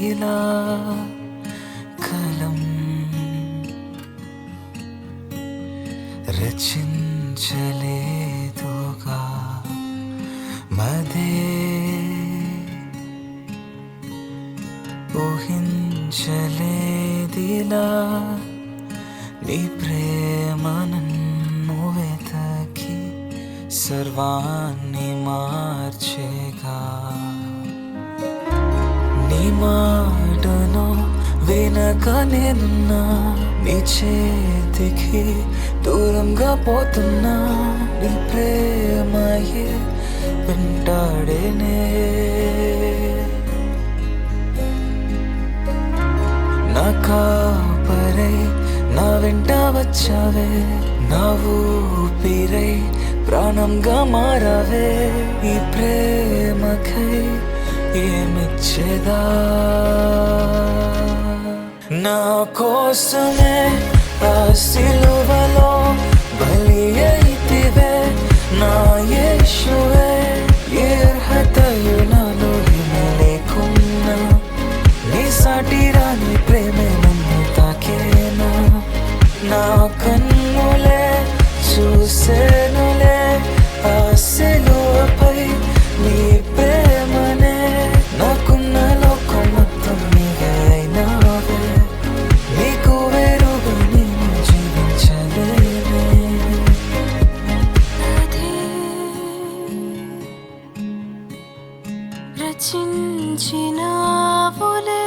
ఇలా కలం రచించలేదుగా మదే ఊహించలేదిలా నీ ప్రేమ నన్ను వెతకి సర్వాన్ని మార్చేగా నీ మాటను వినక నేనున్నా నీ చేతికి దూరంగా పోతున్నా నీ ప్రేమయే వెంటాడేనే నా కాపరై నా వెంట వచ్చావే నా ఊపిరై ప్రాణంగా మారావే ఈ ప్రేమకై ఏమిచ్చేదా నా కోసమే ఆ సిలువలో బలి అయితివే నా యేషువే ఏ అర్హతయు నాలో ఏమీ లేకున్నా నీ సాటి రాని ప్రేమే నన్ను తాకేనా నా కన్నులే చూసేనులే ఆ సిలువపై నీ ప్రేమనే నాకున్న లోకం మొత్తం నీవే అయినావే నీకు వేరుగా నేను జీవించలేనే రచించినావులే